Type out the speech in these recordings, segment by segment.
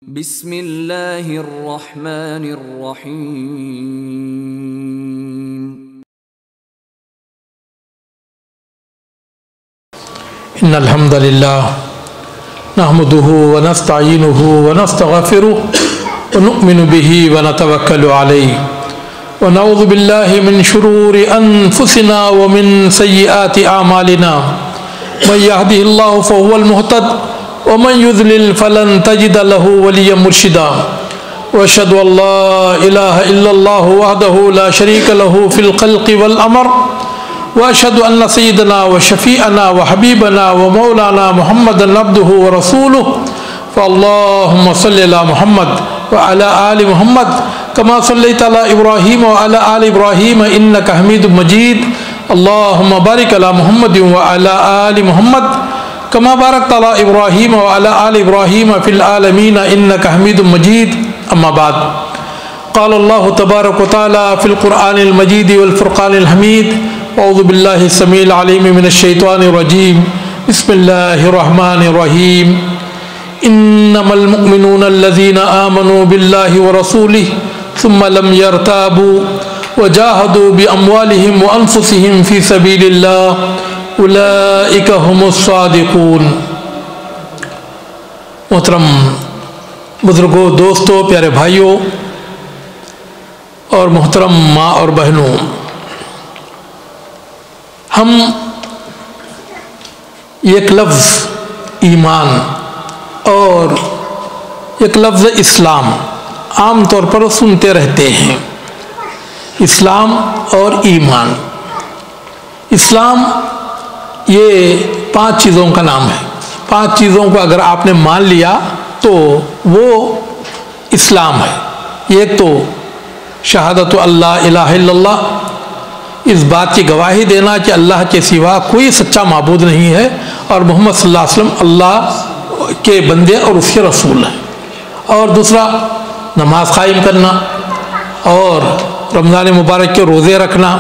بسم اللہ الرحمن الرحیم ان الحمد للہ نحمده ونستعینه ونستغفره ونؤمن به ونتوکل علیہ ونعوذ باللہ من شرور انفسنا ومن سیئات اعمالنا من يهده الله فهو المهتد ومن يضلل فلن تجد له وليا مرشدا واشهد ان لا اله الا الله وحده لا شريك له في الخلق والامر واشهد ان سيدنا وشفيعنا وحبيبنا ومولانا محمدا عبده ورسوله فاللهم صل على محمد وعلى ال محمد كما صليت على ابراهيم وعلى ال ابراهيم انك حميد مجيد اللهم بارك على محمد وعلى ال محمد كما باركت على ابراهيم وعلى ال ابراهيم في العالمين انك حميد مجيد اما بعد قال الله تبارك وتعالى في القرآن المجيد والفرقان الحميد اعوذ بالله السميع العليم من الشيطان الرجيم بسم الله الرحمن الرحيم انما المؤمنون الذين آمنوا بالله ورسوله ثم لم يرتابوا وجاهدوا باموالهم وانفسهم في سبيل الله اولئک هم الصادقون۔ محترم بزرگوں، دوستوں، پیارے بھائیوں اور محترم ماں اور بہنوں، ہم ایک لفظ ایمان اور ایک لفظ اسلام عام طور پر سنتے رہتے ہیں۔ اسلام اور ایمان، اسلام یہ 5 چیزوں کا نام ہے۔ 5 چیزوں کو اگر آپ نے مان لیا تو وہ اسلام ہے۔ ایک تو شہادت اللہ الہ الا اللہ، اس بات کی گواہی دینا کہ اللہ کے سوا کوئی سچا معبود نہیں ہے اور محمد صلی اللہ علیہ وسلم اللہ کے بندے اور اس کے رسول ہیں۔ اور دوسرا نماز قائم کرنا اور رمضان مبارک کے روزے رکھنا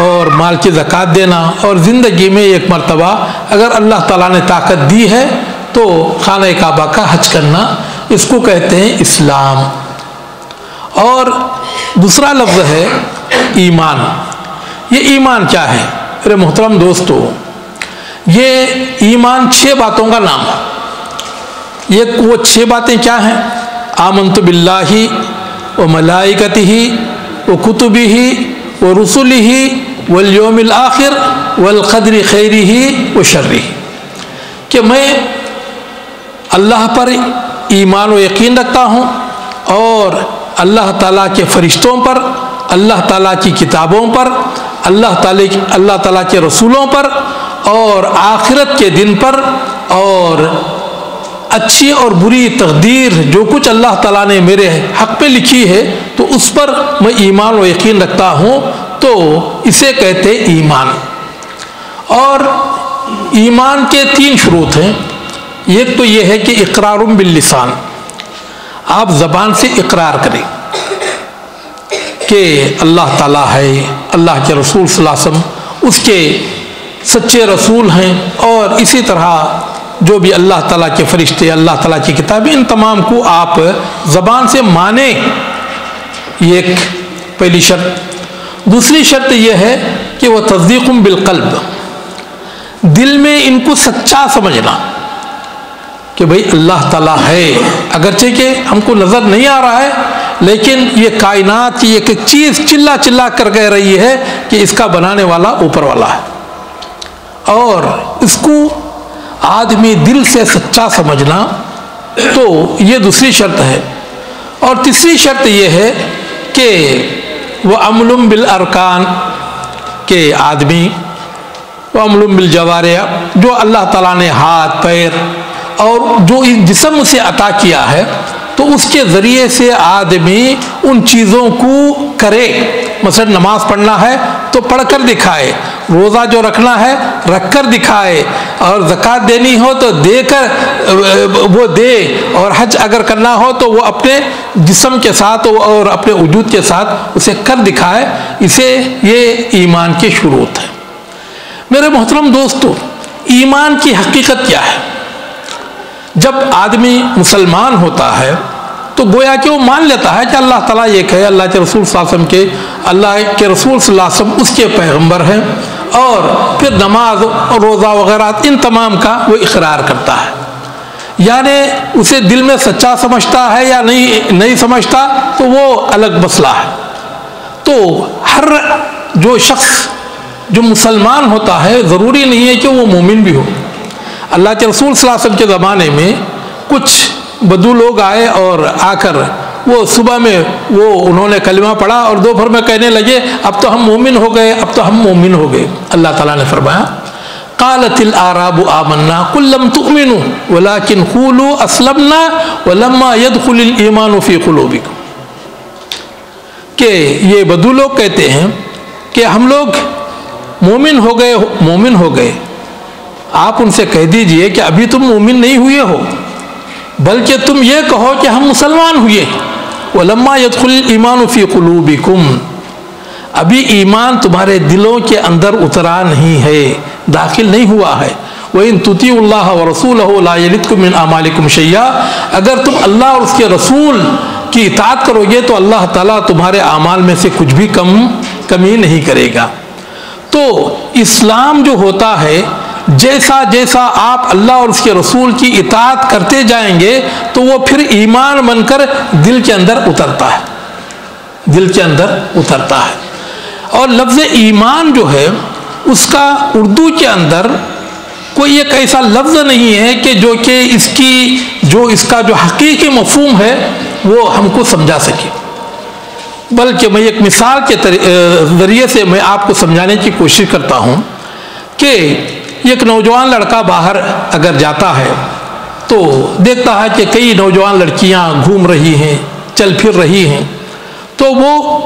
اور مال کی زکوٰۃ دینا، اور زندگی میں ایک مرتبہ اگر اللہ تعالیٰ نے طاقت دی ہے تو خانہ کعبہ کا حج کرنا، اس کو کہتے ہیں اسلام۔ اور دوسرا لفظ ہے ایمان۔ یہ ایمان کیا ہے میرے محترم دوستو؟ یہ ایمان 6 باتوں کا نام ہے۔ وہ 6 باتیں کیا ہیں؟ آمنت باللہ وملائکتہ وکتبہ ورسلہ والیوم الآخر والقدر خیرہ وشرہ، کہ میں اللہ پر ایمان و یقین رکھتا ہوں اور اللہ تعالیٰ کے فرشتوں پر، اللہ تعالیٰ کی کتابوں پر، اللہ تعالیٰ کے رسولوں پر اور آخرت کے دن پر، اور اچھی اور بری تقدیر جو کچھ اللہ تعالیٰ نے میرے حق پہ لکھی ہے تو اس پر میں ایمان و یقین رکھتا ہوں، تو اسے کہتے ایمان۔ اور ایمان کے 3 شروط ہیں۔ ایک تو یہ ہے کہ اقرار باللسان، آپ زبان سے اقرار کریں کہ اللہ تعالیٰ ہے، اللہ کے رسول صلی اللہ علیہ وسلم اس کے سچے رسول ہیں، اور اسی طرح جو بھی اللہ تعالیٰ کے فرشتے، اللہ تعالیٰ کی کتابیں، ان تمام کو آپ زبان سے مانیں۔ یہ ایک پہلی شرط۔ دوسری شرط یہ ہے کہ وہ تصدیق بالقلب، دل میں ان کو سچا سمجھنا کہ بھئی اللہ تعالیٰ ہے، اگرچہ کہ ہم کو نظر نہیں آ رہا ہے لیکن یہ کائنات کی ایک چیز چلا چلا کر کہہ رہی ہے کہ اس کا بنانے والا اوپر والا ہے، اور اس کو آدمی دل سے سچا سمجھنا، تو یہ دوسری شرط ہے۔ اور تیسری شرط یہ ہے کہ وہ عمل بالارکان، کہ آدمی وہ عمل بالجوارح، جو اللہ تعالیٰ نے ہاتھ، پیر اور جو اس جسم سے عطا کیا ہے تو اس کے ذریعے سے آدمی ان چیزوں کو کرے۔ مثلا نماز پڑھنا ہے تو پڑھ کر دکھائے، روزہ جو رکھنا ہے رکھ کر دکھائے، اور زکوٰۃ دینی ہو تو دے کر وہ دے، اور حج اگر کرنا ہو تو وہ اپنے جسم کے ساتھ اور اپنے وجود کے ساتھ اسے کر دکھائے۔ یہ ایمان کی شروط ہے۔ میرے محترم دوستو، ایمان کی حقیقت کیا ہے؟ جب آدمی مسلمان ہوتا ہے تو گویا کہ وہ مان لیتا ہے کہ اللہ تعالیٰ ایک ہے، اللہ کے رسول صلی اللہ علیہ وسلم کے رسول صلی اللہ علیہ وسلم اس کے پیغمبر ہیں، اور پھر نماز اور روزہ وغیرہ ان تمام کا وہ اقرار کرتا ہے. یعنی اسے دل میں سچا سمجھتا ہے یا نہیں سمجھتا تو وہ الگ مسئلہ ہے. تو ہر جو شخص جو مسلمان ہوتا ہے ضروری نہیں ہے کہ وہ مومن بھی ہو. اللہ کے رسول صلی اللہ علیہ وسلم کے زمانے میں کچھ بدو لوگ آئے اور آ کر وہ صبح میں انہوں نے کلمہ پڑھا اور دوپہر میں کہنے لگے اب تو ہم مومن ہو گئے، اب تو ہم مومن ہو گئے. اللہ تعالیٰ نے فرمایا قالت الاعراب آمنا قل لم تؤمنوا ولكن قولوا اسلمنا ولما يدخل الايمان في قلوبكم. کہ یہ بدو لوگ کہتے ہیں کہ ہم لوگ مومن ہو گئے. آپ ان سے کہہ دیجئے کہ ابھی تم مومن نہیں ہوئے ہو، بلکہ تم یہ کہو کہ ہم مسلمان ہوئے. وَلَمَّا يَدْخُلِ الْإِيمَانُ فِي قُلُوبِكُمْ، ابھی ایمان تمہارے دلوں کے اندر اترا نہیں ہے، داخل نہیں ہوا ہے. وَإِن تُطِيعُوا اللَّهَ وَرَسُولَهُ لَا يَلِتْكُم مِّنْ أَعْمَالِكُمْ شَيْئًا، اگر تم اللہ اور اس کے رسول کی اطاعت کرو گے تو اللہ تعالیٰ تمہارے اعمال میں سے کچھ بھی کمی نہیں کرے گا. تو اسلام جو ہوتا ہے جیسا جیسا آپ اللہ اور اس کے رسول کی اطاعت کرتے جائیں گے تو وہ پھر ایمان بن کر دل کے اندر اترتا ہے. اور لفظ ایمان جو ہے اس کا اردو کے اندر کوئی ایک ایسا لفظ نہیں ہے کہ اس کا جو حقیقی مفہوم ہے وہ ہم کو سمجھا سکے، بلکہ میں ایک مثال کے ذریعے سے میں آپ کو سمجھانے کی کوشش کرتا ہوں کہ ایک نوجوان لڑکا باہر اگر جاتا ہے تو دیکھتا ہے کہ کئی نوجوان لڑکیاں گھوم رہی ہیں، چل پھر رہی ہیں، تو وہ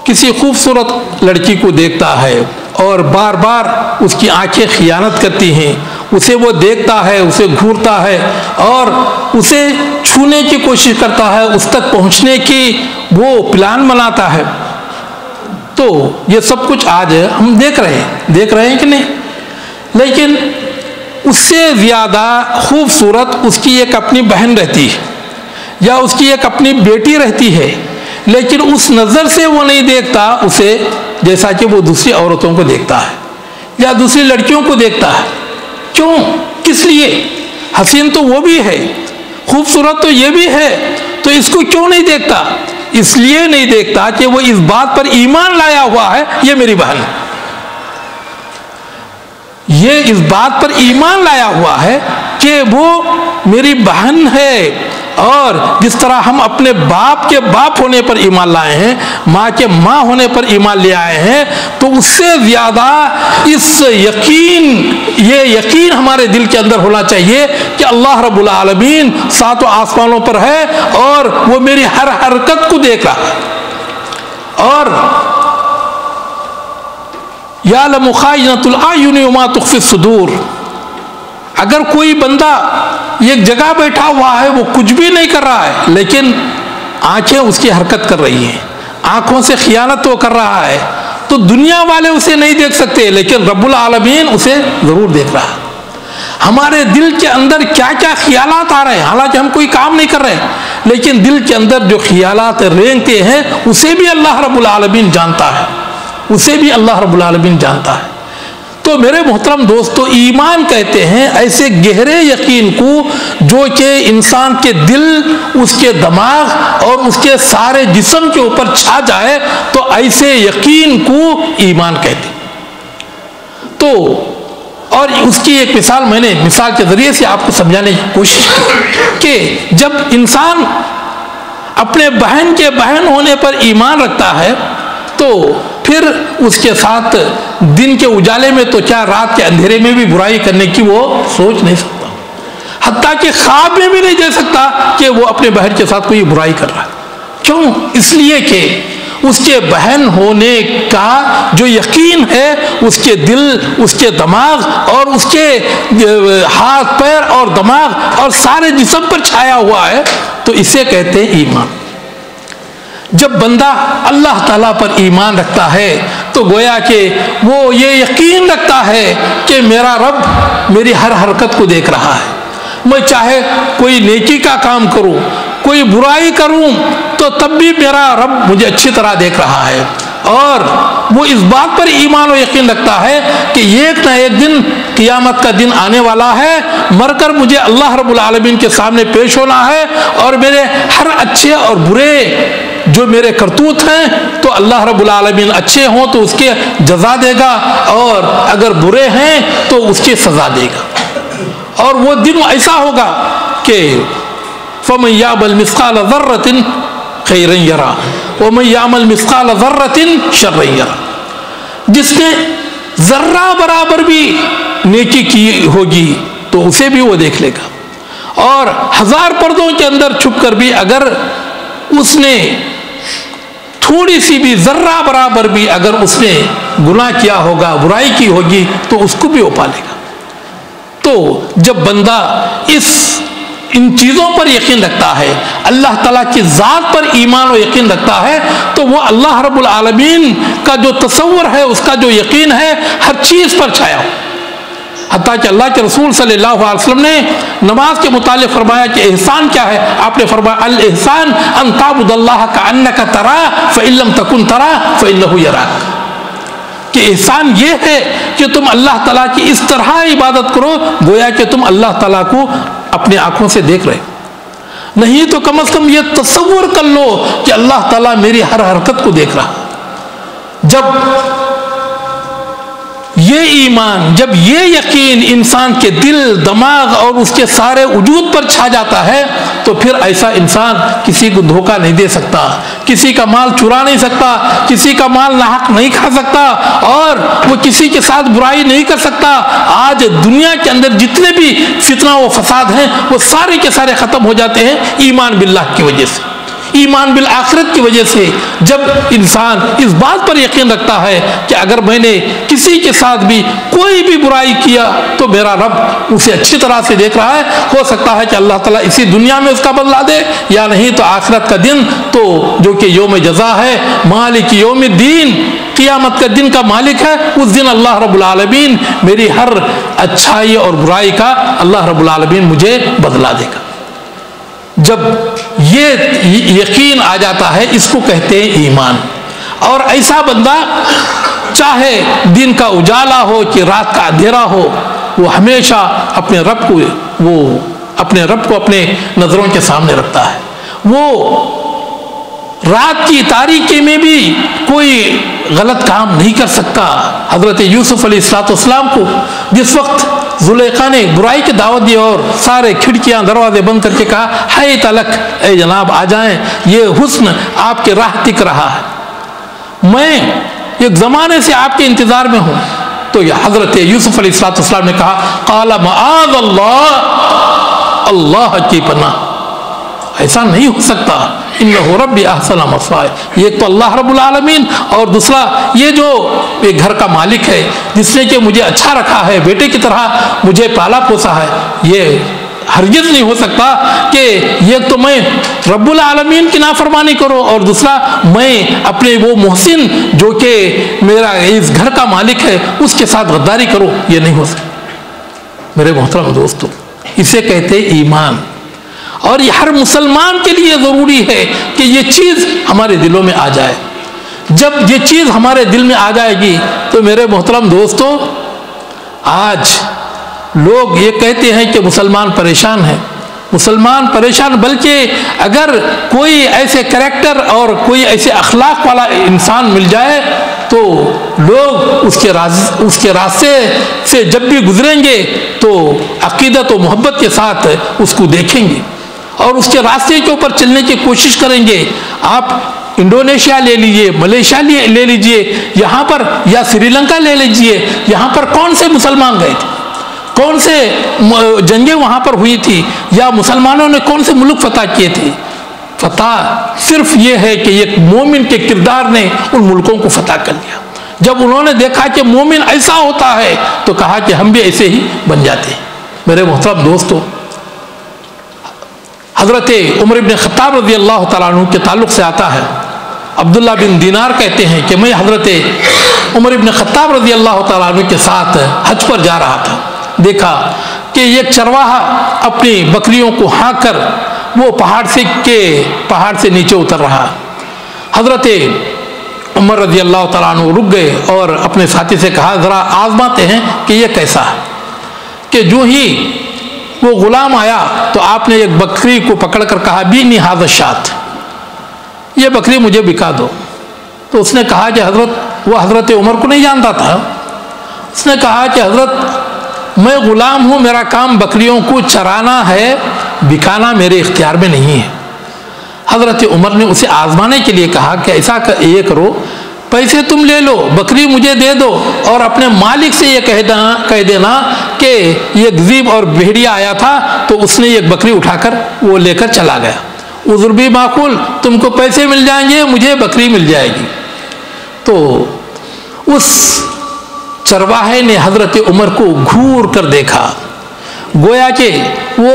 کسی خوبصورت لڑکی کو دیکھتا ہے اور بار بار اس کی آنکھیں خیانت کرتی ہیں. اسے وہ دیکھتا ہے، اسے گھورتا ہے اور اسے چھونے کی کوشش کرتا ہے، اس تک پہنچنے کی وہ پلان بناتا ہے. تو یہ سب کچھ آج ہم دیکھ رہے ہیں کہ نہیں؟ لیکن اس سے زیادہ خوبصورت اس کی ایک اپنی بہن رہتی ہے یا اس کی ایک اپنی بیٹی رہتی ہے، لیکن اس نظر سے وہ نہیں دیکھتا اسے جیسا کہ وہ دوسری عورتوں کو دیکھتا ہے یا دوسری لڑکیوں کو دیکھتا ہے. کیوں؟ کس لیے؟ حسین تو وہ بھی ہے، خوبصورت تو یہ بھی ہے، تو اس کو کیوں نہیں دیکھتا؟ اس لیے نہیں دیکھتا کہ وہ اس بات پر ایمان لایا ہوا ہے یہ میری بہن، یہ اس بات پر ایمان لایا ہوا ہے کہ وہ میری بہن ہے. اور جس طرح ہم اپنے باپ کے باپ ہونے پر ایمان لائے ہیں، ماں کے ماں ہونے پر ایمان لے آئے ہیں، تو اس سے زیادہ یہ یقین ہمارے دل کے اندر ہونا چاہیے کہ اللہ رب العالمین ساتوں آسمانوں پر ہے اور وہ میری ہر حرکت کو دیکھ رہا ہے. اور یعلم خائنۃ الاعین وما تخفی الصدور، اگر کوئی بندہ ایک جگہ بیٹھا ہوا ہے وہ کچھ بھی نہیں کر رہا ہے لیکن آنکھیں اس کی حرکت کر رہی ہیں، آنکھوں سے خیانت وہ کر رہا ہے، تو دنیا والے اسے نہیں دیکھ سکتے لیکن رب العالمین اسے ضرور دیکھ رہا ہے. ہمارے دل کے اندر کیا کیا خیالات آ رہے ہیں، حالانکہ ہم کوئی کام نہیں کر رہے لیکن دل کے اندر جو خیالات رینگتے ہیں اسے بھی اللہ رب العالمین جانتا ہے. تو میرے محترم دوستو، ایمان کہتے ہیں ایسے گہرے یقین کو جو کہ انسان کے دل، اس کے دماغ اور اس کے سارے جسم کے اوپر چھا جائے، تو ایسے یقین کو ایمان کہتے ہیں. تو اور اس کی ایک میں نے مثال کے ذریعے سے آپ کو سمجھانے کی کوشش کی کہ جب انسان اپنے بہن کے بہن ہونے پر ایمان رکھتا ہے تو پھر اس کے ساتھ دن کے اجالے میں تو کیا رات کے اندھیرے میں بھی برائی کرنے کی وہ سوچ نہیں سکتا، حتیٰ کہ خواب میں بھی نہیں دے سکتا کہ وہ اپنے بہن کے ساتھ کوئی برائی کر رہا ہے. کیوں؟ اس لیے کہ اس کے بہن ہونے کا جو یقین ہے اس کے دل، اس کے دماغ اور اس کے ہاتھ پیر اور دماغ اور سارے جسم پر چھایا ہوا ہے، تو اسے کہتے ہیں ایمان. جب بندہ اللہ تعالیٰ پر ایمان رکھتا ہے تو گویا کہ وہ یہ یقین رکھتا ہے کہ میرا رب میری ہر حرکت کو دیکھ رہا ہے، میں چاہے کوئی نیکی کا کام کروں، کوئی برائی کروں، تو تب بھی میرا رب مجھے اچھی طرح دیکھ رہا ہے، اور وہ اس بات پر ایمان و یقین رکھتا ہے کہ ایک نہ ایک دن قیامت کا دن آنے والا ہے، مر کر مجھے اللہ رب العالمین کے سامنے پیش ہونا ہے، اور میرے ہر اچھے اور برے جو میرے کرتوت ہیں تو اللہ رب العالمین اچھے ہوں تو اس کے جزا دے گا، اور اگر برے ہیں تو اس کی سزا دے گا۔ اور وہ دن ایسا ہوگا کہ فَمَن يَعْمَلْ مِثْقَالَ ذَرَّةٍ خَيْرًا يَرَهُ وَمَن يَعْمَلْ مِثْقَالَ ذَرَّةٍ شَرًّا يَرَهُ، جس نے ذرہ برابر بھی نیکی کی ہوگی تو اسے بھی وہ دیکھ لے گا، اور 1000 پردوں کے اندر چھپ کر بھی اگر اس نے تھوڑی سی بھی ذرہ برابر بھی اگر اس نے گناہ کیا ہوگا، برائی کی ہوگی، تو اس کو بھی وہ پالے گا۔ تو جب بندہ ان چیزوں پر یقین رکھتا ہے، اللہ تعالیٰ کی ذات پر ایمان و یقین رکھتا ہے، تو وہ اللہ رب العالمین کا جو تصور ہے، اس کا جو یقین ہے، ہر چیز پر چھایا ہو۔ حتیٰ کہ اللہ کے رسول صلی اللہ علیہ وسلم نے نماز کے متعلق فرمایا کہ احسان کیا ہے؟ آپ نے فرمایا الاحسان ان تعبد اللہ کأنک تراہ فإن لم تکن تراہ فإنہ یراک، کہ احسان یہ ہے کہ تم اللہ تعالیٰ کی اس طرح عبادت کرو گویا کہ تم اللہ تعالیٰ کو اپنی آنکھوں سے دیکھ رہے، نہیں تو کم از کم یہ تصور کر لو کہ اللہ تعالیٰ میری ہر حرکت کو دیکھ رہا۔ جب یہ ایمان، جب یہ یقین انسان کے دل، دماغ اور اس کے سارے وجود پر چھا جاتا ہے، تو پھر ایسا انسان کسی کو دھوکہ نہیں دے سکتا، کسی کا مال چرا نہیں سکتا، کسی کا مال ناحق نہیں کھا سکتا، اور وہ کسی کے ساتھ برائی نہیں کر سکتا۔ آج دنیا کے اندر جتنے بھی فتنہ و فساد ہیں وہ سارے کے سارے ختم ہو جاتے ہیں ایمان باللہ کی وجہ سے، ایمان بالآخرت کی وجہ سے۔ جب انسان اس بات پر یقین رکھتا ہے کہ اگر میں نے کسی کے ساتھ بھی کوئی بھی برائی کیا تو میرا رب اسے اچھی طرح سے دیکھ رہا ہے، ہو سکتا ہے کہ اللہ تعالیٰ اسی دنیا میں اس کا بدلہ دے، یا نہیں تو آخرت کا دن تو جو کہ یوم جزا ہے، مالک یوم الدین، قیامت کا دن کا مالک ہے، اس دن اللہ رب العالمین میری ہر اچھائی اور برائی کا اللہ رب العالمین مجھے بدلہ دے گا۔ جب یہ یقین آ جاتا ہے، اس کو کہتے ہیں ایمان۔ اور ایسا بندہ چاہے دن کا اجالا ہو کہ رات کا اندھیرا ہو، وہ ہمیشہ اپنے رب کو اپنے نظروں کے سامنے رکھتا ہے۔ وہ رات کی تاریکی میں بھی کوئی غلط کام نہیں کر سکتا۔ حضرت یوسف علیہ السلام کو جس وقت زلیخا نے برائی کی دعوت دی اور سارے کھڑکیاں دروازے بند کر کے کہا ہے تلک، اے جناب آ جائیں، یہ حسن آپ کے راہ تک رہا ہے، میں ایک زمانے سے آپ کے انتظار میں ہوں، تو یہ حضرت یوسف علیہ السلام نے کہا قال معاذ اللہ، اللہ کی پناہ، ایسا نہیں ہو سکتا، انہ ربی احسن مثوای، ایک تو اللہ رب العالمین، اور دوسرا یہ جو ایک گھر کا مالک ہے جس نے کہ مجھے اچھا رکھا ہے، بیٹے کی طرح مجھے پالا پوسا ہے، یہ ہرگز نہیں ہو سکتا کہ ایک تو میں رب العالمین کی نافرمانی کروں، اور دوسرا میں اپنے وہ محسن جو کہ میرا اس گھر کا مالک ہے اس کے ساتھ غداری کروں، یہ نہیں ہو سکتا۔ میرے محترم دوستو، اسے کہتے ایمان، اور یہ ہر مسلمان کے لیے ضروری ہے کہ یہ چیز ہمارے دلوں میں آ جائے۔ جب یہ چیز ہمارے دل میں آ جائے گی تو میرے محترم دوستو، آج لوگ یہ کہتے ہیں کہ مسلمان پریشان ہیں، مسلمان پریشان، بلکہ اگر کوئی ایسے کریکٹر اور کوئی ایسے اخلاق والا انسان مل جائے تو لوگ اس کے راستے سے جب بھی گزریں گے تو عقیدت و محبت کے ساتھ اس کو دیکھیں گے اور اس کے راستے کے اوپر چلنے کی کوشش کریں گے۔ آپ انڈونیشیا لے لیجئے، ملیشیا لے لیجئے، یہاں پر یا سری لنکا لے لیجئے، یہاں پر کون سے مسلمان گئے تھے، کون سے جنگیں وہاں پر ہوئی تھی، یا مسلمانوں نے کون سے ملک فتح کیے تھے؟ فتح صرف یہ ہے کہ ایک مومن کے کردار نے ان ملکوں کو فتح کر لیا۔ جب انہوں نے دیکھا کہ مومن ایسا ہوتا ہے تو کہا کہ ہم بھی ایسے ہی بن جاتے ہیں۔ میرے محترم دوستو، حضرت عمر بن خطاب رضی اللہ تعالیٰ عنہ کے تعلق سے آتا ہے، عبداللہ بن دینار کہتے ہیں کہ میں حضرت عمر بن خطاب رضی اللہ تعالیٰ عنہ کے ساتھ حج پر جا رہا تھا، دیکھا کہ ایک چرواہا اپنی بکریوں کو ہانک کر وہ پہاڑ سے نیچے اتر رہا. حضرت عمر رضی اللہ تعالیٰ عنہ رک گئے اور اپنے ساتھی سے کہا ذرا آزماتے ہیں کہ یہ کیسا ہے. کہ جو ہی وہ غلام آیا تو آپ نے ایک بکری کو پکڑ کر کہا بینی ھذا الشاۃ، یہ بکری مجھے بکا دو. تو اس نے کہا کہ حضرت عمر کو نہیں جانتا تھا. اس نے کہا کہ حضرت میں غلام ہوں، میرا کام بکریوں کو چرانا ہے، بکانا میرے اختیار میں نہیں ہے. حضرت عمر نے اسے آزمانے کے لیے کہا کہ ایسا یہ کرو، پیسے تم لے لو، بکری مجھے دے دو، اور اپنے مالک سے یہ کہہ دینا کہ یہ ذئب اور بھیڑیا آیا تھا تو اس نے ایک بکری اٹھا کر وہ لے کر چلا گیا. عذر بھی معقول، تم کو پیسے مل جائیں گے، مجھے بکری مل جائے گی. تو اس چرواہے نے حضرت عمر کو گھور کر دیکھا، گویا کہ وہ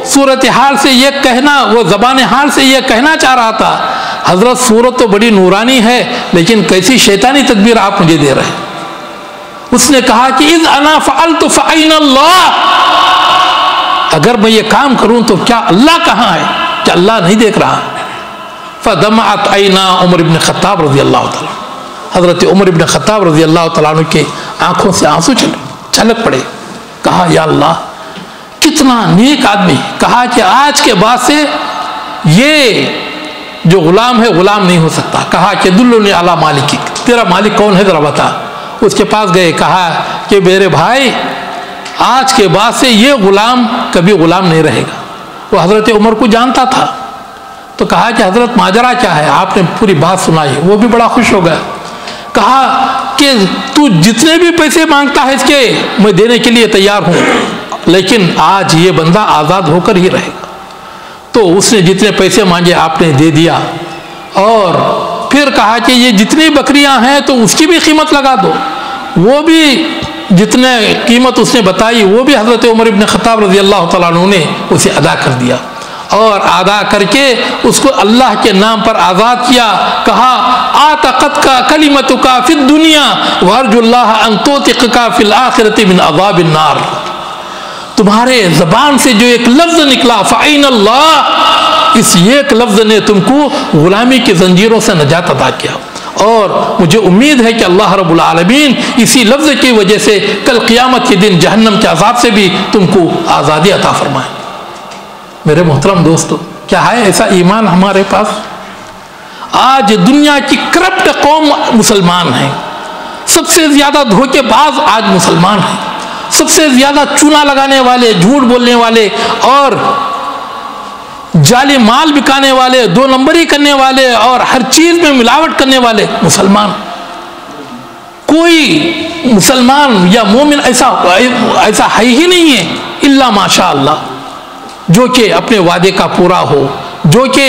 صورتحال سے یہ کہنا، وہ زبان حال سے یہ کہنا چاہ رہا تھا حضرت صورت تو بڑی نورانی ہے لیکن کیسی شیطانی تدبیر آپ مجھے دے رہے ہیں. اس نے کہا کہ اذ انا فعلت فأین اللہ، اگر میں یہ کام کروں تو کیا اللہ کہاں ہے؟ کیا اللہ نہیں دیکھ رہا؟ فدمعت عینا عمر بن خطاب رضی اللہ تعالیٰ، حضرت عمر بن خطاب رضی اللہ تعالیٰ عنہ کے آنکھوں سے آنسو چھلک پڑے. کہا یا اللہ کتنا نیک آدمی. کہا کہ آج کے بعد سے یہ جو غلام ہے غلام نہیں ہو سکتا. کہا کہ دلنی علی مالک، تیرا مالک کون ہے ذرا بتا. اس کے پاس گئے، کہا کہ میرے بھائی آج کے بعد سے یہ غلام کبھی غلام نہیں رہے گا. وہ حضرت عمر کو جانتا تھا. تو کہا کہ حضرت ماجرا کیا ہے؟ آپ نے پوری بات سنائی. وہ بھی بڑا خوش ہو گیا. کہا کہ تو جتنے بھی پیسے مانگتا ہے اس کے میں دینے کے لیے تیار ہوں، لیکن آج یہ بندہ آزاد ہو کر ہی رہے گا. تو اس نے جتنے پیسے مانگے آپ نے دے دیا، اور پھر کہا کہ یہ جتنی بکریاں ہیں تو اس کی بھی قیمت لگا دو. وہ بھی جتنے قیمت اس نے بتائی وہ بھی حضرت عمر بن خطاب رضی اللہ تعالیٰ عنہ نے اسے ادا کر دیا، اور ادا کر کے اس کو اللہ کے نام پر آزاد کیا. کہا آتقت کا کلمت کا فی الدنیا وارجو اللہ ان توثق کا فی الآخرۃ من عذاب النار. تمہارے زبان سے جو ایک لفظ نکلا فعین اللہ، اس ایک لفظ نے تم کو غلامی کی زنجیروں سے نجات عطا کیا، اور مجھے امید ہے کہ اللہ رب العالمین اسی لفظ کی وجہ سے کل قیامت کے دن جہنم کے عذاب سے بھی تم کو آزادی عطا فرمائے. میرے محترم دوستو، کیا ہے ایسا ایمان ہمارے پاس؟ آج دنیا کی کرپٹ قوم مسلمان ہیں، سب سے زیادہ دھوکے باز آج مسلمان ہیں، سب سے زیادہ چونا لگانے والے، جھوٹ بولنے والے اور جعلی مال بکانے والے، دو نمبری کرنے والے اور ہر چیز میں ملاوٹ کرنے والے مسلمان. کوئی مسلمان یا مومن ایسا ہے ہی نہیں ہے الا ماشاء اللہ، جو کہ اپنے وعدے کا پورا ہو، جو کہ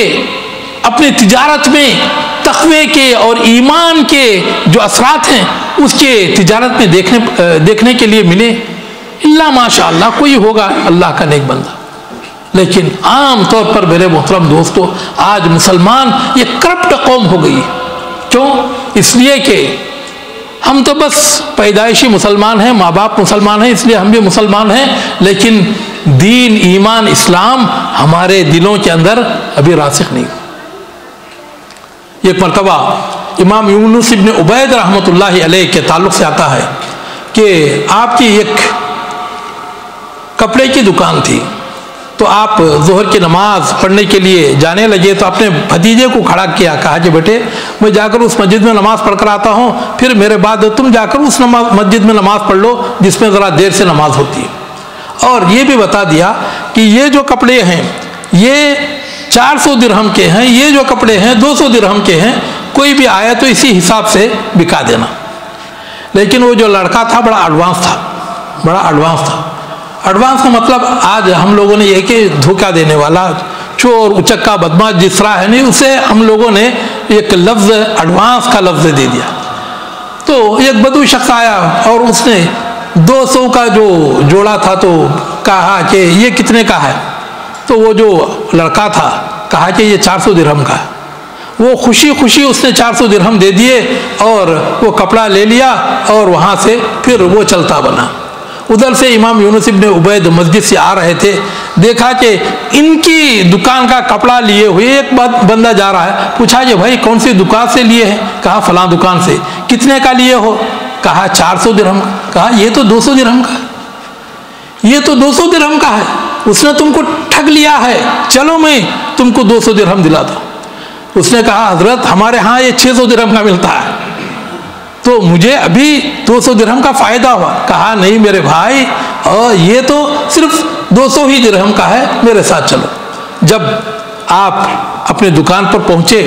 اپنے تجارت میں تقوی کے اور ایمان کے جو اثرات ہیں اس کے تجارت میں دیکھنے کے لیے ملے. اللہ ماشاء اللہ کوئی ہوگا اللہ کا نیک بندہ. لیکن عام طور پر میرے محترم دوستو آج مسلمان یہ کرپٹ قوم ہو گئی. کیوں؟ اس لیے کہ ہم تو بس پیدائشی مسلمان ہیں، ماں باپ مسلمان ہیں، اس لیے ہم بھی مسلمان ہیں، لیکن دین ایمان اسلام ہمارے دلوں کے اندر ابھی راسخ نہیں. ایک مرتبہ امام یونس ابن عبید رحمۃ اللہ علیہ کے تعلق سے آتا ہے کہ آپ کی ایک کپڑے کی دکان تھی. تو آپ ظہر کی نماز پڑھنے کے لیے جانے لگے تو اپنے بھتیجے کو کھڑا کیا، کہا کہ بیٹے میں جا کر اس مسجد میں نماز پڑھ کر آتا ہوں، پھر میرے بعد تم جا کر اس مسجد میں نماز پڑھ لو جس میں ذرا دیر سے نماز ہوتی ہے. اور یہ بھی بتا دیا کہ یہ جو کپڑے ہیں یہ 400 درہم کے ہیں، یہ جو کپڑے ہیں 200 درہم کے ہیں، کوئی بھی آیا تو اسی حساب سے بکا دینا. لیکن وہ جو لڑکا تھا بڑا ایڈوانس تھا. ایڈوانس کا مطلب آج ہم لوگوں نے یہ کہ دھوکہ دینے والا، چور، اچکا، بدماش جس طرح ہے نہیں، اسے ہم لوگوں نے ایک لفظ ایڈوانس کا لفظ دے دیا. تو ایک بدو شخص آیا اور اس نے 200 کا جو جوڑا تھا تو کہا کہ یہ کتنے کا ہے؟ تو وہ جو لڑکا تھا کہا کہ یہ 400 درہم کا ہے. وہ خوشی خوشی اس نے 400 درہم دے دیے اور وہ کپڑا لے لیا اور وہاں سے پھر وہ چلتا بنا. ادھر سے امام یونس ابن عبید مسجد سے آ رہے تھے، دیکھا کہ ان کی دکان کا کپڑا لیے ہوئے ایک بندہ جا رہا ہے، پوچھا کہ بھائی کون سی دکان سے لیے ہیں؟ کہا فلاں دکان سے۔ کتنے کا لیے ہو؟ کہا 400 درہم کا۔ کہا یہ تو 200 درہم کا ہے، یہ تو 200 درہم کا ہے، اس نے تم کو ٹھگ لیا ہے، چلو میں تم کو 200 درہم دلاتا ہوں۔ اس نے کہا حضرت ہمارے ہاں یہ 600 درہم کا ملتا ہے، تو مجھے ابھی 200 درہم کا فائدہ ہوا۔ کہا نہیں میرے بھائی، اور یہ تو صرف 200 ہی درہم کا ہے، میرے ساتھ چلو۔ جب آپ اپنے دکان پر پہنچے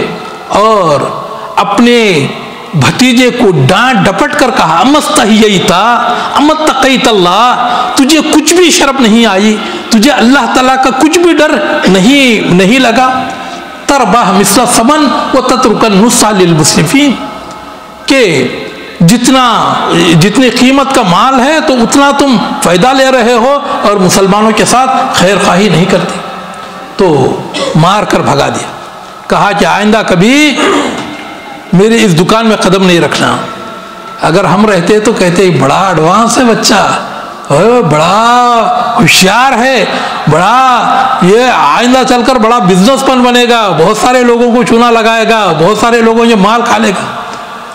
اور اپنے بھتیجے کو ڈانٹ ڈپٹ کر کہا امستحییت امتقیت اللہ، تجھے کچھ بھی شرم نہیں آئی، تجھے اللہ تعالیٰ کا کچھ بھی ڈر نہیں لگا؟ تربح مثل ثمن وتترک النصح للمسرفین، کہ جتنی قیمت کا مال ہے تو اتنا تم فائدہ لے رہے ہو اور مسلمانوں کے ساتھ خیر خواہی نہیں کرتے۔ تو مار کر بھگا دیا، کہا کہ آئندہ کبھی میری اس دکان میں قدم نہیں رکھنا۔ اگر ہم رہتے تو کہتے بڑا ایڈوانس ہے بچہ، بڑا ہوشیار ہے، بڑا یہ آئندہ چل کر بڑا بزنس مین بنے گا، بہت سارے لوگوں کو چونا لگائے گا، بہت سارے لوگوں یہ مال کھا لے گا۔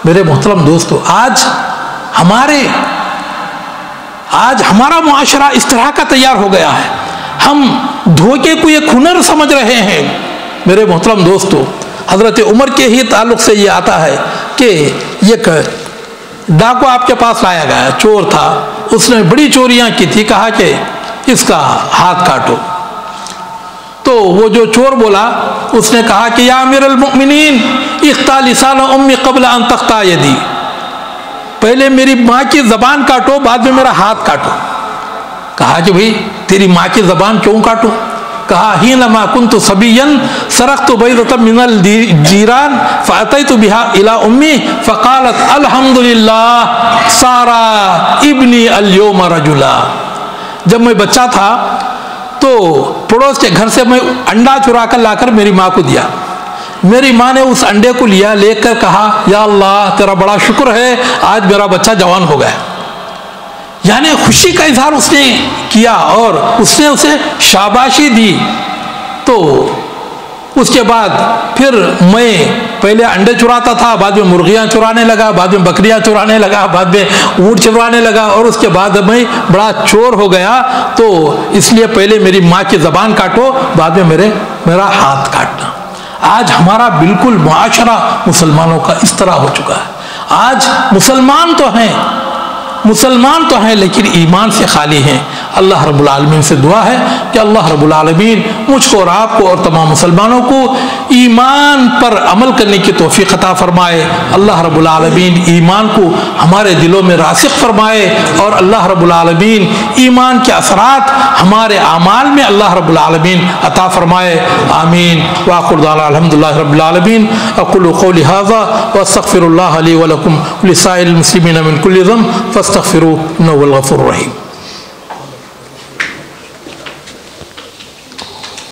میرے محترم دوستو، آج ہمارا معاشرہ اس طرح کا تیار ہو گیا ہے، ہم دھوکے کو ایک ہنر سمجھ رہے ہیں۔ میرے محترم دوستو، حضرت عمر کے ہی تعلق سے یہ آتا ہے کہ ایک ڈاکو آپ کے پاس لایا گیا، چور تھا، اس نے بڑی چوریاں کی تھی، کہا کہ اس کا ہاتھ کاٹو۔ تو وہ جو چور بولا، اس نے کہا کہ یا امیر المؤمنین اقطع لسان امی قبل ان تقطع یدی، پہلے میری ماں کی زبان کاٹو، بعد میں میرا ہاتھ کاٹو۔ کہا کہ بھئی تیری ماں کی زبان کیوں کاٹو؟ کہا حینما کنت صبیا سرقت بیضۃ من الجیران فاتیت بها الی امی فقالت الحمدللہ صار ابنی اليوم رجلا۔ جب میں بچہ تھا تو پڑوس کے گھر سے میں انڈا چرا کر لا کر میری ماں کو دیا، میری ماں نے اس انڈے کو لے کر کہا یا اللہ تیرا بڑا شکر ہے، آج میرا بچہ جوان ہو گیا۔ یعنی خوشی کا اظہار اس نے کیا اور اس نے اسے شاباشی دی۔ تو اس کے بعد پھر میں پہلے انڈے چراتا تھا، بعد میں مرغیاں چرانے لگا، بعد میں بکریاں چرانے لگا، بعد میں اونٹ چرانے لگا، اور اس کے بعد میں بڑا چور ہو گیا۔ تو اس لیے پہلے میری ماں کی زبان کاٹو، بعد میں میرا ہاتھ کاٹنا۔ آج ہمارا بالکل معاشرہ مسلمانوں کا اس طرح ہو چکا ہے۔ آج مسلمان تو ہیں لیکن ایمان سے خالی ہیں۔ اللہ رب العالمین سے دعا ہے کہ اللہ رب العالمین مجھ کو اور آپ کو اور تمام مسلمانوں کو ایمان پر عمل کرنے کی توفیق عطا فرمائے۔ اللہ رب العالمین ایمان کو ہمارے دلوں میں راسخ فرمائے، اور اللہ رب العالمین ایمان کے اثرات ہمارے اعمال میں اللہ رب العالمین عطا فرمائے۔ آمین۔ وآخر دعوانا الحمدللہ رب العالمین۔ اقول قولی ھذا واستغفر اللہ لی ولکم ولسائر المسلمین من کل ذنب فاستغفروہ انہ هو الغفور الرحیم۔